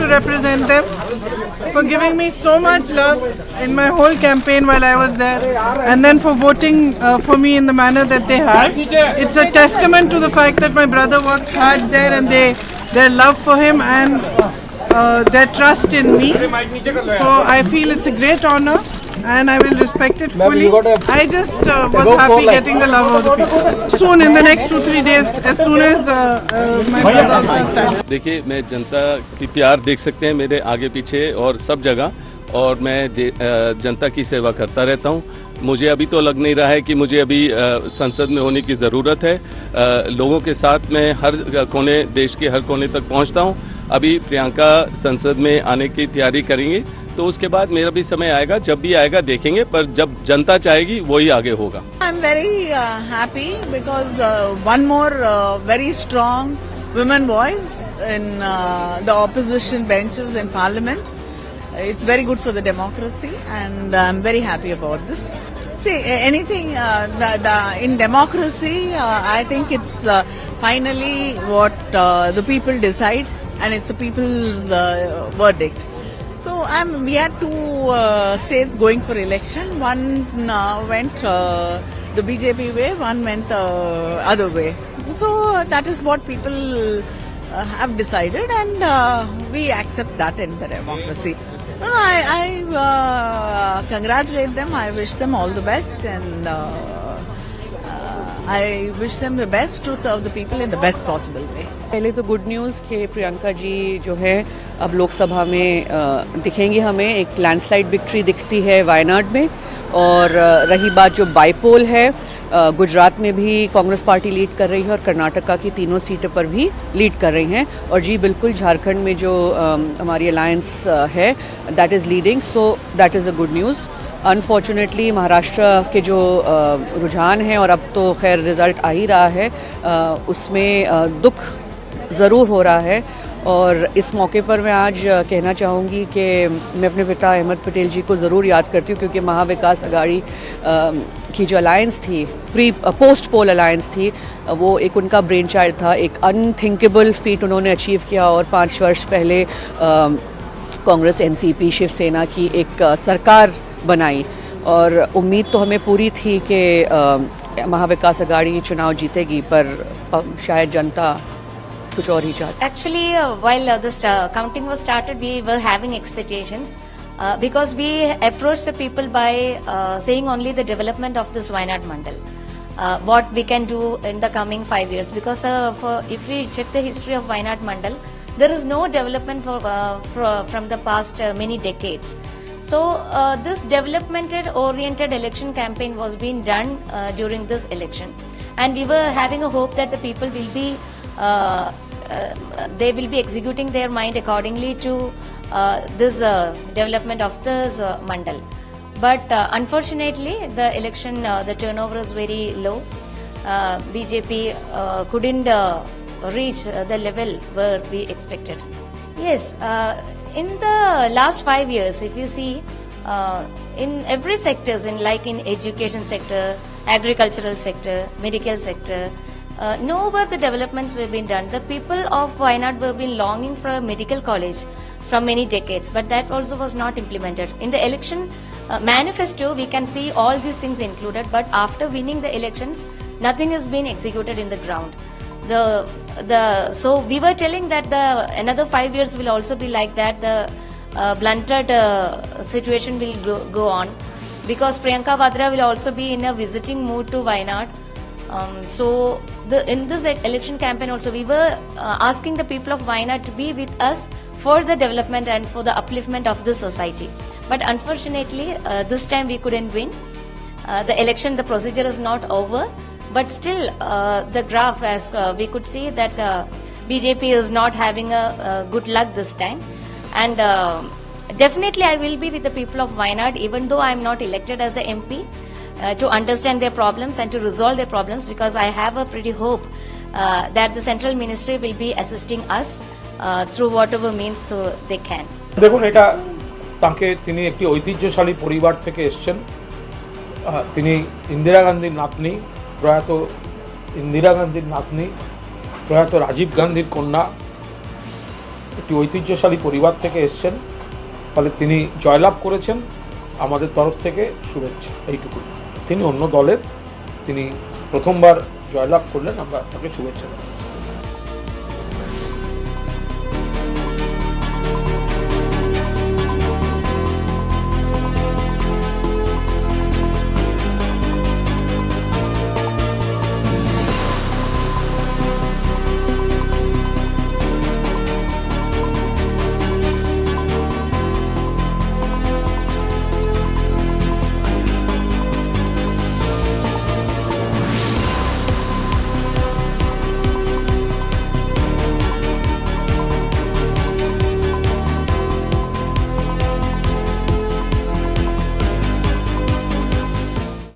to represent them, for giving me so much love in my whole campaign while I was there, and then for voting for me in the manner that they have. It's a testament to the fact that my brother worked hard there, and their love for him and their trust in me. So I feel it's a great honor, and I will respect it fully. I just was happy getting the love of the people. Soon, in the next 2-3 days, as soon as my brother starts. देखिए, मैं जनता की प्यार देख सकते हैं मेरे आगे पीछे और सब जगह, और मैं जनता की सेवा करता रहता हूँ। मुझे अभी तो लग नहीं रहा है कि मुझे अभी संसद में होने की ज़रूरत है। लोगों के साथ मैं हर कोने, देश के हर कोने तक पहुँचता हूँ। अभी प्रियंका संसद में आने की तैयारी करेंगे, तो उसके बाद मेरा भी समय आएगा, जब भी आएगा देखेंगे, पर जब जनता चाहेगी वही आगे होगा। I am very happy because one more very strong women voice in the opposition benches in parliament. It's very good for the democracy, and I'm very happy about this. See, anything in democracy, I think it's finally what the people decide, and it's the people's verdict. So we had two states going for election. One went the BJP way, one went the other way. So that is what people have decided, and we accept that in the democracy. No, I congratulate them. I wish them all the best, and I wish them the best to serve the people in the best possible way. पहले तो good news कि प्रियंका जी जो है अब लोकसभा में दिखेंगी। हमें एक लैंडस्लाइड विक्ट्री दिखती है वायनाड में, और रही बात जो बाईपोल है, गुजरात में भी कांग्रेस पार्टी लीड कर रही है और कर्नाटका की तीनों सीटों पर भी लीड कर रही हैं, और जी बिल्कुल झारखंड में जो हमारी अलायंस है that is leading, so that is a good news. Unfortunately Maharashtra के जो रुझान हैं, और अब तो खैर रिज़ल्ट आ ही रहा है, उसमें दुख ज़रूर हो रहा है। और इस मौके पर मैं आज कहना चाहूँगी कि मैं अपने पिता अहमद पटेल जी को ज़रूर याद करती हूँ, क्योंकि महाविकास अघाड़ी की जो अलायंस थी, पोस्ट पोल अलायंस थी, वो एक उनका ब्रेन चाइल्ड था। एक अनथिंकेबल फीट उन्होंने अचीव किया, और 5 वर्ष पहले कांग्रेस, एनसीपी, शिवसेना की एक सरकार बनाई, और उम्मीद तो हमें पूरी थी कि महाविकास अघाड़ी चुनाव जीतेगी, पर शायद जनता कुछ और ही चाहती। Actually, while this counting was started, we were having expectations because we approached the people by saying only the development of this Wayanad Mandal, what we can do in the coming 5 years. Because if we check the history of Wayanad Mandal, there is no development from the past many decades. So this development-oriented election campaign was being done during this election, and we were having a hope that the people will be they will be executing their mind accordingly to this development of this mandal. But unfortunately, the election, the turnover is very low. BJP couldn't reach the level where we expected. Yes, in the last 5 years, if you see, in every sectors, in education sector, agricultural sector, medical sector, no but the developments were being done. The people of Wayanad were been longing for a medical college from many decades, but that also was not implemented. In the election manifesto, we can see all these things included, but after winning the elections, nothing has been executed in the ground. So we were telling that another 5 years will also be like that. The blunted situation will go on, because Priyanka Vadra will also be in a visiting mood to Wayanad. So in this election campaign also, we were asking the people of Wayanad to be with us for the development and for the upliftment of the society. But unfortunately, this time we couldn't win. The election, the procedure is not over, but still the graph, as we could see, that BJP is not having a good luck this time. And definitely I will be with the people of Wayanad, even though I am not elected as a MP. To understand their problems and to resolve their problems, because I have a pretty hope that the central ministry will be assisting us through whatever means so they can. দেখুন, এটা তাকে তিনি একটি ঐতিহ্যশালী পরিবার থেকে এসেছেন। তিনি ইন্দিরা গান্ধীর নাতনি, প্রয়াত ইন্দিরা গান্ধীর নাতনি, প্রয়াত রাজীব গান্ধীর কন্যা। একটি ঐতিহ্যশালী পরিবার থেকে এসছেন, ফলে তিনি জয়লাভ করেছেন। আমাদের তরফ থেকে শুভেচ্ছা এইটুকুই। তিনি অন্য দলের, তিনি প্রথমবার জয়লাভ করলেন, আমরা তাকে শুভেচ্ছা জানাই।